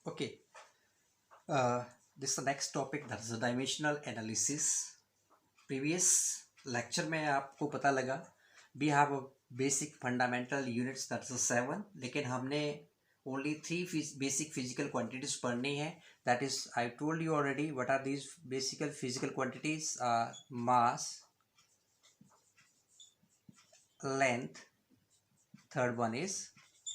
Okay, this is the next topic, that is the dimensional analysis. Previous lecture में आपको पता लगा we have a basic fundamental units, that's the 7, लेकिन हमने only 3 basic physical quantities पढ़नी है. That is, I told you already what are these basic physical quantities. Mass, length, third one is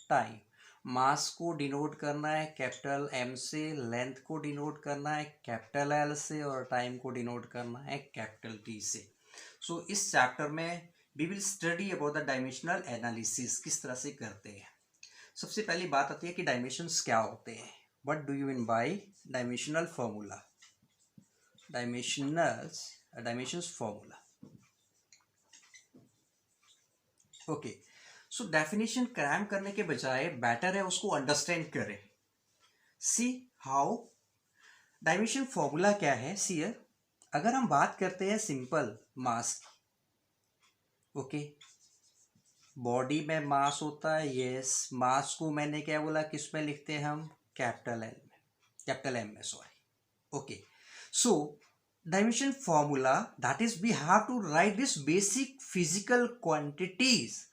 time. मास को denote करना है capital M से, length को denote करना है कैपिटल एल से, और टाइम को डिनोट करना है कैपिटल टी से. सो इस चैप्टर में we will study about the dimensional analysis, किस तरह से करते हैं. सबसे पहली बात आती है कि डायमेंशंस क्या होते हैं. What do you mean by dimensional formula. Dimensions formula. Okay, so definition cram करने के बजाय बेटर है उसको अंडरस्टैंड करें. सी हाउ डायमेंशन फॉर्मूला क्या है. सी अगर हम बात करते हैं सिंपल मास की, ओके, बॉडी में मास होता है. यस, मास को मैंने क्या बोला, किस में लिखते हैं हम, कैपिटल एल में, कैपिटल एम में, sorry. Okay, so dimension formula, that is we have to write this basic physical quantities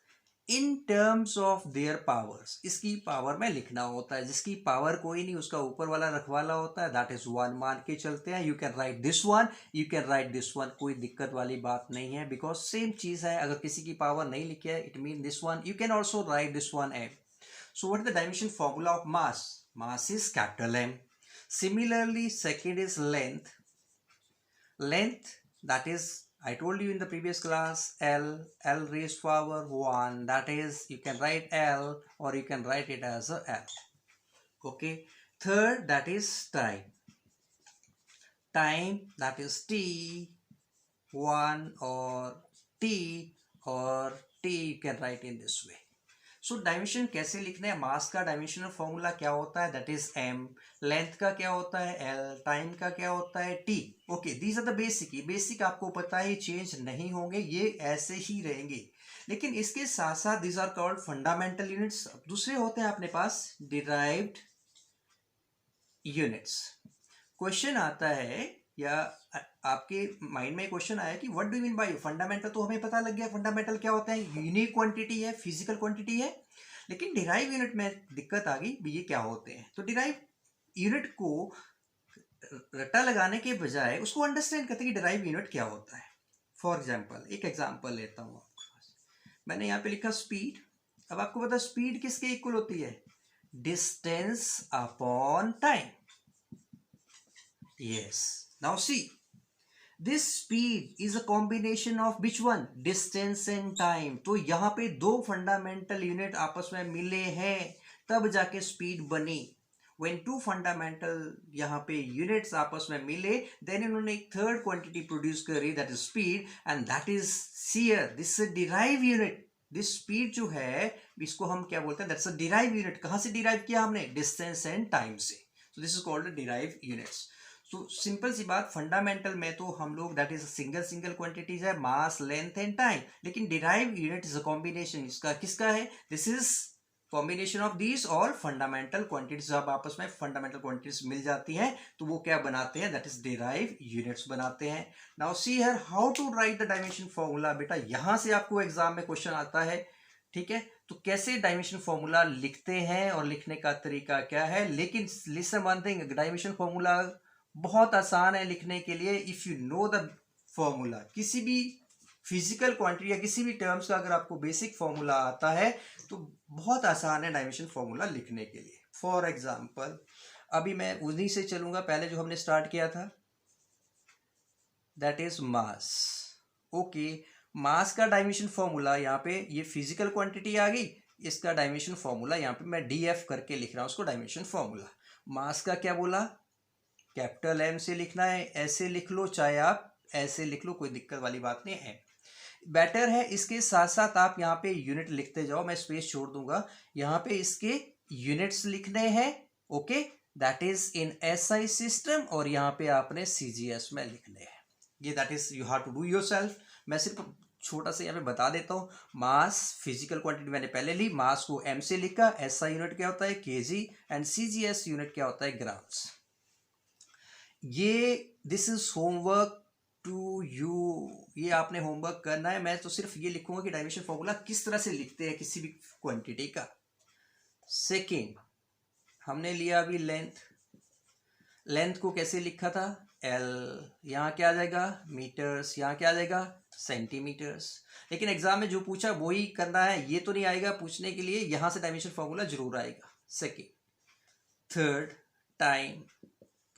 in terms of their powers. इसकी पावर में लिखना होता है. जिसकी पावर कोई नहीं, उसका ऊपर वाला रखवाला होता है, दैट इज 1 मान के चलते हैं. You can write this one, you can write this one, कोई दिक्कत वाली बात नहीं है, बिकॉज सेम चीज है. अगर किसी की पावर नहीं लिखी है, it mean this one, you can also write this one M. So what is the dimension formula of mass. Mass is capital M. Similarly second is length. Length, that is, I told you in the previous class, L raised power 1, that is, you can write L or you can write it as a L. Okay, third, that is time. Time, that is T, 1 or T, or T you can write in this way. So dimension कैसे लिखना है. मास का dimensional formula क्या होता है, that is M. Length का क्या होता है, एल. टाइम का क्या होता है, T. Okay, these are the basic. ये बेसिक आपको पता है, चेंज नहीं होंगे, ये ऐसे ही रहेंगे. लेकिन इसके साथ साथ these are called fundamental units. दूसरे होते हैं अपने पास डिराइव्ड यूनिट्स. क्वेश्चन आता है, या आपके माइंड में क्वेश्चन आया कि what do you mean bye fundamental. तो हमें पता लग गया फंडामेंटल क्या होता है, यूनिक क्वांटिटी है, फिजिकल क्वांटिटी है. लेकिन डिराइव यूनिट में दिक्कत आ गई, ये क्या होते हैं. तो डिराइव यूनिट को रट्टा लगाने के बजाय उसको अंडरस्टैंड करते कि डिराइव यूनिट क्या होता है. फॉर एग्जाम्पल, एक एग्जाम्पल लेता हूँ आपको. मैंने यहाँ पे लिखा स्पीड. अब आपको पता स्पीड किसके इक्वल होती है, distance upon time. Yes. Now see, this speed is a combination of which one? Distance and time. तो यहाँ पे दो फंडामेंटल यूनिट आपस में मिले हैं, तब जाके स्पीड बनी. When two fundamental यहाँ पे यूनिट्स आपस में मिले, then इन्होंने एक थर्ड क्वांटिटी प्रोड्यूस करी, that is speed, and that is here. This is a derived unit. This speed जो है, इसको हम क्या बोलते हैं, दैट्स अ डिराइव यूनिट. कहाँ से डिराइव किया हमने, डिस्टेंस एंड टाइम से. So this is called derive units. तो सिंपल सी बात, फंडामेंटल में तो हम लोग दैट इज सिंगल क्वांटिटीज है, मास, लेंथ एंड टाइम. लेकिन derive unit is a combination. इसका किसका है, this is combination of these all fundamental quantities. जब आपस में फंडामेंटल क्वांटिटीज मिल जाती हैं तो वो क्या बनाते हैं, दैट इज डिराइव यूनिट्स बनाते हैं. Now see here how to write the dimension formula. बेटा यहां से आपको एग्जाम में क्वेश्चन आता है, ठीक है. तो कैसे डायमेंशन फॉर्मूला लिखते हैं और लिखने का तरीका क्या है. लेकिन listen one thing, dimension formula बहुत आसान है लिखने के लिए. If you know the formula, किसी भी फिजिकल क्वांटिटी या किसी भी टर्म्स का अगर आपको बेसिक फॉर्मूला आता है तो बहुत आसान है डायमेंशन फॉर्मूला लिखने के लिए. फॉर एग्जांपल, अभी मैं उन्हीं से चलूंगा, पहले जो हमने स्टार्ट किया था, दैट इज मास. ओके, मास का डायमेंशन फॉर्मूला यहाँ पे, ये फिजिकल क्वांटिटी आ गई, इसका डायमेंशन फॉर्मूला यहाँ पे मैं डीएफ करके लिख रहा हूँ उसको, डायमेंशन फॉर्मूला. मास का क्या बोला, कैपिटल एम से लिखना है. ऐसे लिख लो, चाहे आप ऐसे लिख लो, कोई दिक्कत वाली बात नहीं है. बेटर है इसके साथ साथ आप यहाँ पे यूनिट लिखते जाओ. मैं स्पेस छोड़ दूंगा. यहाँ पे इसके यूनिट्स लिखने हैं. Okay, that is in SI system, और यहाँ पे आपने सीजीएस में लिखने हैं. ये that is you have to do yourself. मैं सिर्फ छोटा सा यहाँ पे बता देता हूँ। मास फिजिकल क्वांटिटी मैंने पहले ली, मास को एम से लिखा, एसआई यूनिट क्या होता है केजी, एंड सीजीएस यूनिट क्या होता है ग्राम्स। ये this is homework to you, ये आपने होमवर्क करना है। मैं तो सिर्फ ये लिखूंगा कि डायमेंशन फॉर्मूला किस तरह से लिखते हैं किसी भी क्वांटिटी का। सेकेंड हमने लिया अभी लेंथ, लेंथ को कैसे लिखा था, एल, यहाँ क्या आ जाएगा मीटर्स, यहाँ क्या आ जाएगा सेंटीमीटर्स। लेकिन एग्जाम में जो पूछा वही करना है, ये तो नहीं आएगा पूछने के लिए, यहाँ से डायमेंशन फॉर्मूला जरूर आएगा। सेकेंड, थर्ड टाइम,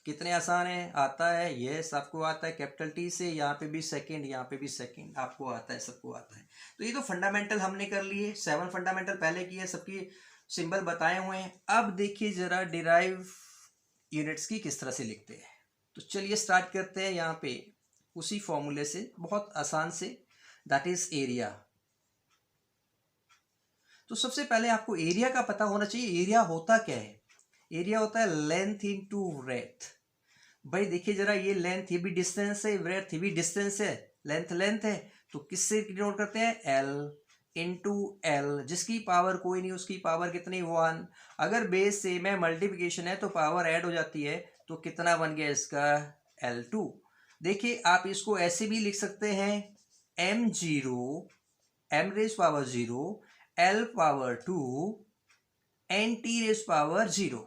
कितने आसान है, आता है, ये सबको आता है कैपिटल टी से, यहाँ पे भी सेकेंड, यहाँ पे भी सेकेंड आपको आता है, सबको आता है। तो ये तो फंडामेंटल हमने कर लिए, 7 फंडामेंटल पहले किए, सबकी सिंबल बताए हुए हैं। अब देखिए जरा डिराइव यूनिट्स की किस तरह से लिखते हैं। तो चलिए स्टार्ट करते हैं यहाँ पे उसी फॉर्मूले से, बहुत आसान से, दैट इज एरिया। तो सबसे पहले आपको एरिया का पता होना चाहिए। एरिया होता क्या है, एरिया होता है लेंथ इनटू ब्रेथ। भाई देखिए जरा, ये लेंथ, ये भी डिस्टेंस है, ब्रेथ ये भी डिस्टेंस है, लेंथ लेंथ है, तो किससे डिनोट करते हैं, एल इंटू एल, जिसकी पावर कोई नहीं उसकी पावर कितनी 1। अगर बेस से में मल्टीप्लिकेशन है तो पावर ऐड हो जाती है, तो कितना बन गया इसका L2। देखिए आप इसको ऐसे भी लिख सकते हैं m0 m raise power 0 l power 2 n t raise power 0।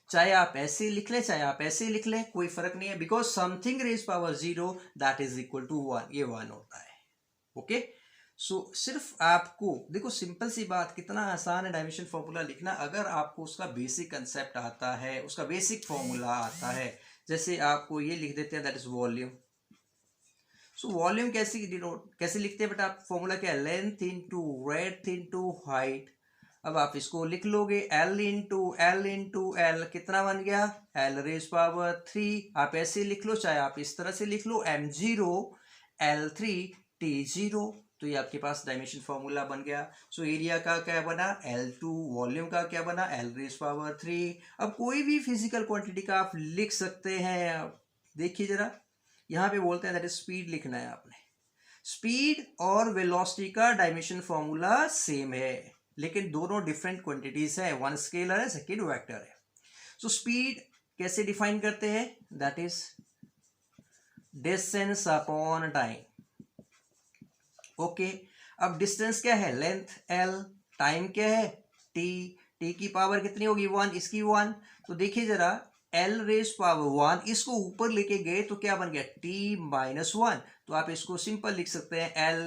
चाहे आप ऐसे लिख ले चाहे आप ऐसे लिख ले, कोई फर्क नहीं है, because something raise power 0 that is equal to 1, ये 1 होता है। ओके सो सिर्फ आपको देखो, सिंपल सी बात, कितना आसान है डायमेंशन फॉर्मूला लिखना, अगर आपको उसका बेसिक कंसेप्ट आता है, उसका बेसिक फॉर्मूला आता है। जैसे आपको ये लिख देते हैं that is volume. So volume कैसे लिखते हैं बेटा, फॉर्मूला क्या है, length into breadth into height. अब आप इसको लिख लोगे L इंटू एल, कितना बन गया L रेज पावर 3। आप ऐसे लिख लो चाहे आप इस तरह से लिख लो m0 L3 T0, तो ये आपके पास डायमेंशन फॉर्मूला बन गया। सो एरिया का क्या बना L2, वॉल्यूम का क्या बना L रेज पावर 3। अब कोई भी फिजिकल क्वांटिटी का आप लिख सकते हैं। देखिए जरा, यहाँ पे बोलते हैं दैट इज स्पीड लिखना है आपने। स्पीड और वेलोसिटी का डायमेंशन फॉर्मूला सेम है, लेकिन दोनों डिफरेंट क्वांटिटीज है, वन स्केलर है सेकेंड वेक्टर है। सो स्पीड कैसे डिफाइन करते हैं, that is distance upon time. Okay अब डिस्टेंस क्या है, लेंथ L, टाइम क्या है T, T की पावर कितनी होगी 1, इसकी 1। तो देखिए जरा, L रेज पावर 1, इसको ऊपर लेके गए तो क्या बन गया T माइनस 1। तो आप इसको सिंपल लिख सकते हैं L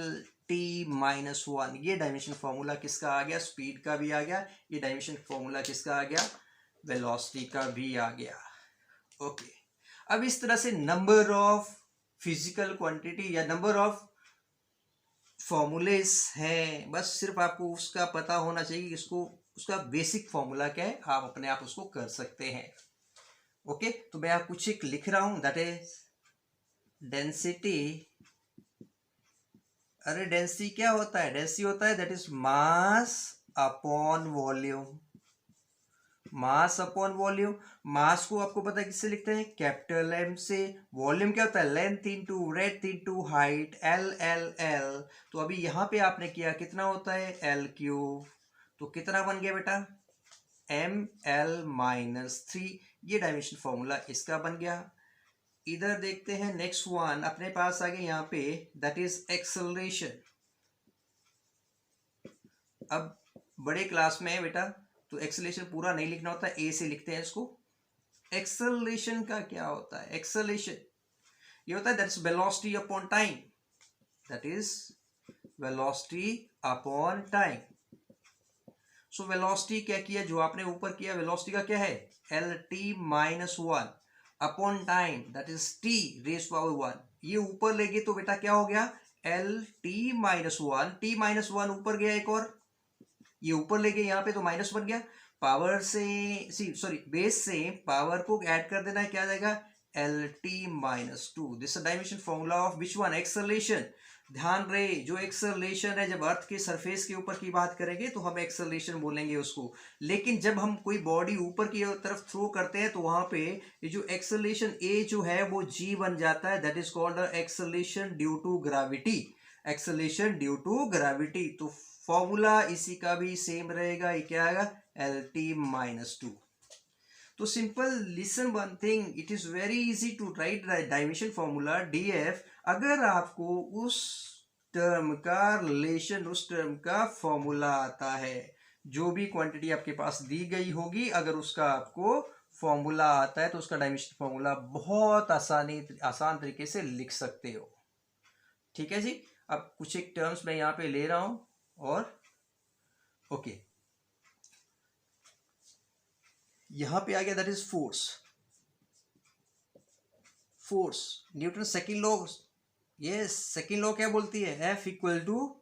T माइनस 1। ये डायमेंशन फॉर्मूला किसका आ गया, स्पीड का भी आ गया। ये डायमेंशन फॉर्मूला किसका आ गया, वेलोसिटी का भी आ गया। ओके अब इस तरह से नंबर ऑफ फिजिकल क्वांटिटी या नंबर ऑफ फॉर्मूलेस हैं, बस सिर्फ आपको उसका पता होना चाहिए कि इसको उसका बेसिक फॉर्मूला क्या है, आप अपने आप उसको कर सकते हैं। ओके तो मैं आप कुछ एक लिख रहा हूं, दैट इज डेंसिटी। अरे डेंसिटी क्या होता है, डेंसिटी होता है that is mass upon volume, mass upon volume. Mass को आपको पता है किससे लिखते हैं, कैपिटल एम से। वॉल्यूम क्या होता है, length into breadth into height, L L L. तो अभी यहां पे आपने किया, कितना होता है एल क्यूब, तो कितना बन गया बेटा एम एल माइनस 3। ये डायमेंशन फॉर्मूला इसका बन गया। इधर देखते हैं नेक्स्ट वन अपने पास आ गया यहाँ पे, दैट इज एक्सेलरेशन। अब बड़े क्लास में है बेटा, तो एक्सेलरेशन पूरा नहीं लिखना होता, ए से लिखते हैं इसको। एक्सेलरेशन का क्या होता है, एक्सेलरेशन ये होता है that is velocity upon time, that is velocity upon time. So velocity क्या किया, जो आपने ऊपर किया, वेलोसिटी का क्या है L T minus 1 upon time, that is T raise power 1। ये ऊपर ले गए तो बेटा क्या हो गया L T minus 1, T minus 1 ऊपर गया एक और, ये ऊपर ले गए यहाँ पे तो माइनस बन गया। पावर से सॉरी बेस से पावर को ऐड कर देना है, क्या आ जाएगा L T minus 2। This dimension formula of which one, acceleration. ध्यान रहे, जो एक्सेलरेशन है, जब अर्थ के सरफेस के ऊपर की बात करेंगे तो हम एक्सेलरेशन बोलेंगे उसको, लेकिन जब हम कोई बॉडी ऊपर की तरफ थ्रो करते हैं तो वहां पे ये जो एक्सेलरेशन ए जो है वो जी बन जाता है, that is called acceleration due to gravity. Acceleration due to gravity. तो फॉर्मूला इसी का भी सेम रहेगा, ये क्या आएगा, LT-2। तो simple listen one thing, it is very easy to write dimension formula DF। अगर आपको उस टर्म का रिलेशन, उस टर्म का फॉर्मूला आता है, जो भी क्वांटिटी आपके पास दी गई होगी, अगर उसका आपको फॉर्मूला आता है तो उसका डायमेंशन फॉर्मूला बहुत आसान तरीके से लिख सकते हो। ठीक है जी। अब कुछ एक टर्म्स मैं यहां पे ले रहा हूं और ओके, यहां पे आ गया, that is force. Force, Newton second law, yes second law क्या बोलती है, F equal to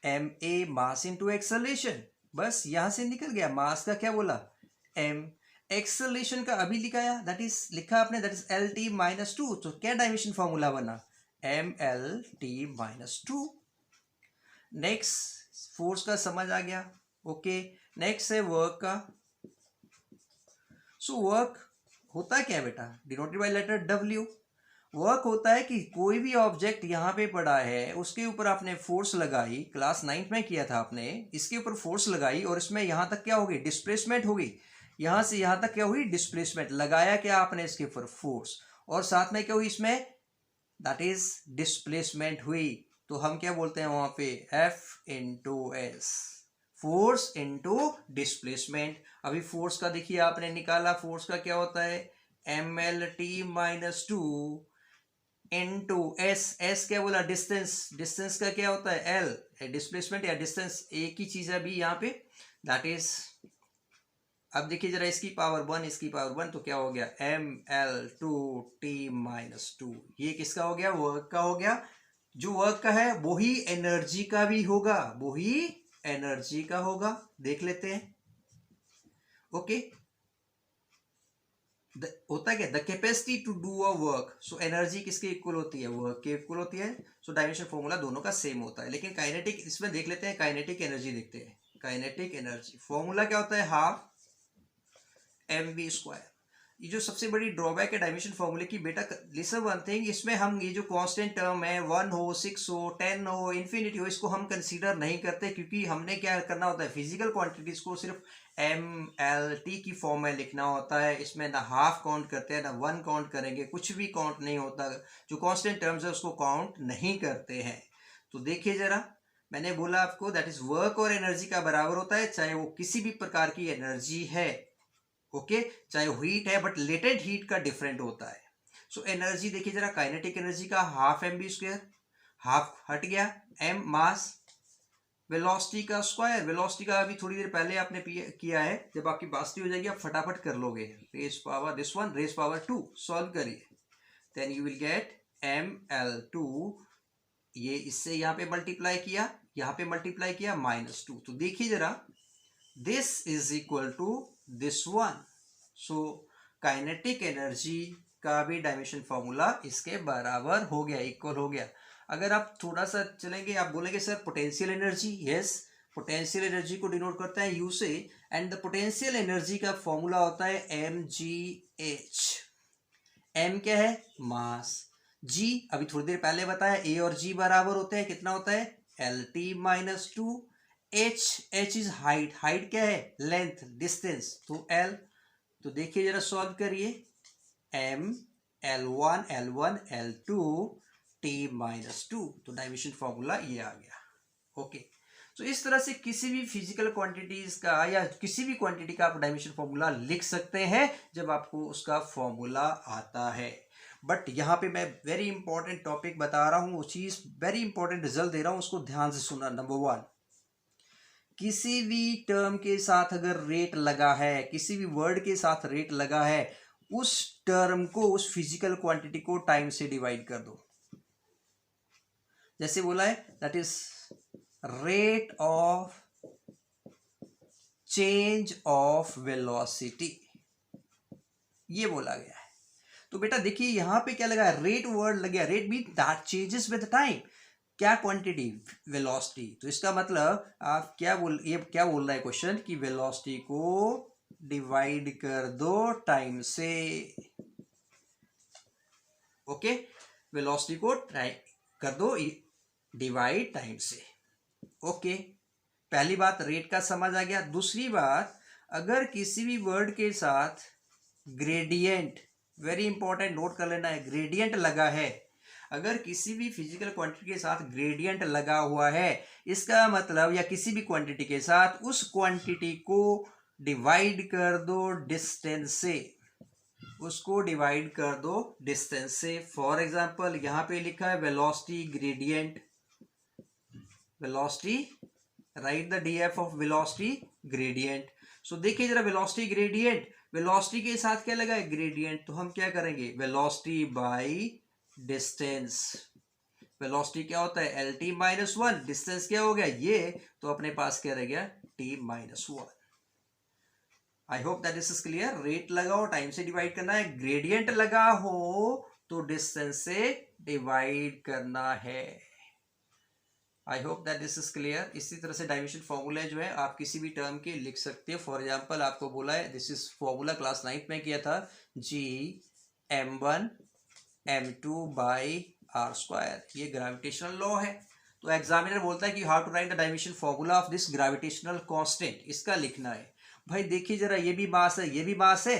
ma mass into acceleration. बस यहां से निकल गया, मास का क्या बोला m, एक्सेलरेशन का अभी लिखाया, दैट इज लिखा आपने, दैट इज LT-2। तो क्या डायमेंशन फॉर्मूला बना, MLT-2। नेक्स्ट फोर्स का समझ आ गया, ओके। नेक्स्ट है वर्क का। सो वर्क होता क्या है बेटा, denoted by letter W। Work होता है कि कोई भी ऑब्जेक्ट यहाँ पे पड़ा है, उसके ऊपर आपने फोर्स लगाई, क्लास 9th में किया था आपने, इसके ऊपर फोर्स लगाई और इसमें यहाँ तक क्या होगी, डिस्प्लेसमेंट होगी। यहाँ से यहाँ तक क्या हुई, डिस्प्लेसमेंट। लगाया क्या आपने इसके ऊपर, फोर्स, और साथ में क्या हुई इसमें, दैट इज डिस्प्लेसमेंट हुई। तो हम क्या बोलते हैं वहां पे, F into S, force into displacement. अभी फोर्स का देखिए आपने निकाला, फोर्स का क्या होता है, MLT-2 इंटू एस, एस क्या बोला, डिस्टेंस, डिस्टेंस का क्या होता है L, डिस्प्लेसमेंट या डिस्टेंस एक ही चीज है अभी यहाँ पे, दैट इज। अब देखिए जरा, इसकी पावर 1, इसकी पावर 1, तो क्या हो गया, ML2T-2। ये किसका हो गया, वर्क का हो गया। जो वर्क का है वही एनर्जी का भी होगा, वही एनर्जी का होगा, देख लेते हैं। ओके, होता है क्या, the capacity to do a work. So energy किसके इक्वल होती है, वर्क के इक्वल होती है। सो डायमेंशन फॉर्मूला दोनों का सेम होता है। लेकिन काइनेटिक, इसमें देख लेते हैं, काइनेटिक एनर्जी देखते हैं। काइनेटिक एनर्जी फॉर्मूला क्या होता है, हाफ mv²। ये जो सबसे बड़ी ड्रॉबैक है डायमेंशन फॉर्मूले की, बेटा लिसन वन थिंग, इसमें हम ये जो कांस्टेंट टर्म है 1 हो, 6 हो, 10 हो, इन्फिनिटी हो, इसको हम कंसीडर नहीं करते, क्योंकि हमने क्या करना होता है, फिजिकल क्वांटिटीज को सिर्फ MLT की फॉर्म में लिखना होता है। इसमें ना हाफ काउंट करते हैं, ना 1 काउंट करेंगे, कुछ भी काउंट नहीं होता। जो कांस्टेंट टर्म्स है उसको काउंट नहीं करते हैं। तो देखिए जरा, मैंने बोला आपको, दैट इज वर्क और एनर्जी का बराबर होता है, चाहे वो किसी भी प्रकार की एनर्जी है, ओके, चाहे हीट है, बट लेटेंट हीट का डिफरेंट होता है। सो एनर्जी देखिए जरा, काइनेटिक एनर्जी का हाफ mv², हाफ हट गया, m मास, वेलोसिटी का स्क्वायर, वेलोसिटी का अभी थोड़ी देर पहले आपने किया है, जब आपकी बास्ती हो जाएगी आप फटाफट कर लोगे, raise power this one, raise power 2, solve करिए, then you will get ML2। ये इससे यहाँ पे मल्टीप्लाई किया, यहाँ पे मल्टीप्लाई किया, -2। तो देखिए जरा, this is equal to this one. So kinetic energy का भी डायमेंशन फॉर्मूला इसके बराबर हो गया, इक्वल हो गया। अगर आप थोड़ा सा चलेंगे, आप बोलेंगे sir potential energy, yes, potential energy को डिनोट करता है यू से, एंड द पोटेंशियल एनर्जी का फॉर्मूला होता है mgh। m क्या है, मास, g अभी थोड़ी देर पहले बताया, a और g बराबर होते हैं, कितना होता है, LT-2। h is height, height क्या है, लेंथ, डिस्टेंस, तो l। तो देखिए जरा, सॉल्व करिए, m L1 L1 L2 T-2। तो डायमेंशन फॉर्मूला ये आ गया, ओके। तो इस तरह से किसी भी फिजिकल क्वांटिटीज का या किसी भी क्वांटिटी का आप डायमेंशन फॉर्मूला लिख सकते हैं जब आपको उसका फॉर्मूला आता है। बट यहाँ पे मैं वेरी इंपॉर्टेंट टॉपिक बता रहा हूँ, वो चीज वेरी इंपॉर्टेंट रिजल्ट दे रहा हूँ, उसको ध्यान से सुनना। नंबर 1, किसी भी टर्म के साथ अगर रेट लगा है, किसी भी वर्ड के साथ रेट लगा है, उस टर्म को, उस फिजिकल क्वांटिटी को टाइम से डिवाइड कर दो। जैसे बोला है, that is rate of change of velocity, ये बोला गया है। तो बेटा देखिए यहां पे क्या लगा है, रेट वर्ड लग गया, rate mean that changes with time. क्या क्वांटिटी, वेलोसिटी। तो इसका मतलब आप क्या बोल, ये क्या बोल रहा है क्वेश्चन, कि वेलोसिटी को डिवाइड कर दो टाइम से, ओके, वेलोसिटी को कर दो डिवाइड टाइम से। ओके, पहली बात रेट का समझ आ गया। दूसरी बात, अगर किसी भी वर्ड के साथ ग्रेडियंट, वेरी इंपॉर्टेंट, नोट कर लेना है, ग्रेडियंट लगा है, अगर किसी भी फिजिकल क्वांटिटी के साथ ग्रेडियंट लगा हुआ है, इसका मतलब, या किसी भी क्वांटिटी के साथ, उस क्वांटिटी को डिवाइड कर दो डिस्टेंस से, उसको डिवाइड कर दो डिस्टेंस से। फॉर एग्जांपल यहां पे लिखा है velocity gradient, velocity, write the DF of velocity gradient. So देखिए जरा, वेलोसिटी ग्रेडियंट, वेलोसिटी के साथ क्या लगा है, ग्रेडियंट, तो हम क्या करेंगे, वेलोसिटी बाय डिस्टेंस। वेलोसिटी क्या होता है, L T minus one, distance क्या हो गया ये, तो अपने पास क्या रह गया, T minus one. I hope that this is clear. Rate लगाओ, टाइम से डिवाइड करना है, ग्रेडियंट लगा हो तो डिस्टेंस से डिवाइड करना है। I hope that this is clear. इसी तरह से डाइमेंशन फॉर्मूला जो है आप किसी भी टर्म के लिख सकते हो। फॉर एग्जांपल आपको बोला है, this is formula class 9th में किया था, G m1 m2 by r square, ये ग्रेविटेशनल लॉ है। तो एग्जामिनर बोलता है कि how to write the dimension formula of this gravitational constant, इसका लिखना है। भाई देखिए जरा, ये भी मास है, ये भी मास है,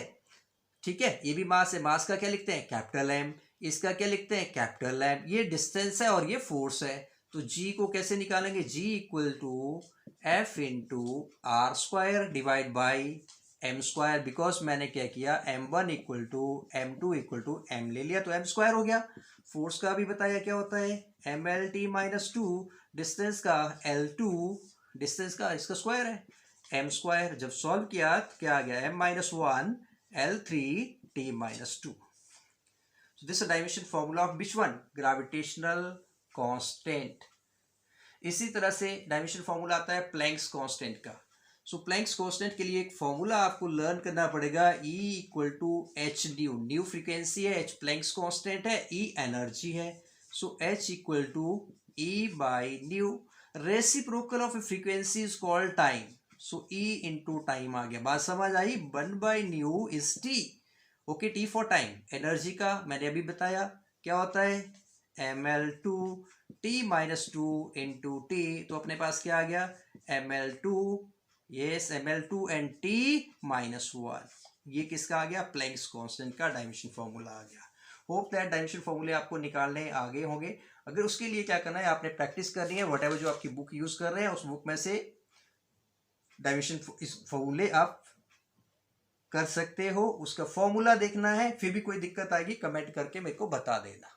ठीक है, ये भी मास है, मास का क्या लिखते हैं, कैपिटल एम, इसका क्या लिखते हैं, कैपिटल एम। ये डिस्टेंस है और ये फोर्स है, तो जी को कैसे निकालेंगे, G equal to F into R square divide by M square, because मैंने क्या किया, m1 equal to m2 equal to m ले लिया, तो m स्क्वायर हो गया। फोर्स का भी बताया क्या होता है, mlt माइनस टू, डिस्टेंस का L2, डिस्टेंस का इसका स्क्वायर है m स्क्वायर। जब सॉल्व किया तो क्या आ गया, m minus one L3 t minus to. So this is a dimension formula of which one? Gravitational constant. इसी तरह से डायमेंशन फॉर्मूला आता है प्लैंक्स कांस्टेंट का। सो प्लैंक्स कांस्टेंट के लिए एक फॉर्मूला आपको लर्न करना पड़ेगा, E equal to H nu, nu frequency है, एच प्लैंक्स कांस्टेंट है, E एनर्जी है। So H equal to E by nu, reciprocal of a frequency is called time, so E into time आ गया। बात समझ आई, 1/न्यू is T. Okay, T for time. Energy का मैंने अभी बताया क्या होता है, ml2 t minus two into T, तो अपने पास क्या आ गया, ml2, yes ml2 and t minus one. ये किसका आ गया, प्लैंक्स कांस्टेंट का डायमेंशन फॉर्मूला आ गया। होप दैट डायमेंशन फॉर्मूले आपको निकालने आगे होंगे। अगर उसके लिए क्या करना है, आपने प्रैक्टिस करनी है, वट एवर जो आपकी बुक यूज कर रहे हैं उस बुक में से डायमेंशन फॉर्मूले आप कर सकते हो, उसका फॉर्मूला देखना है। फिर भी कोई दिक्कत आएगी कमेंट करके मेरे को बता देना।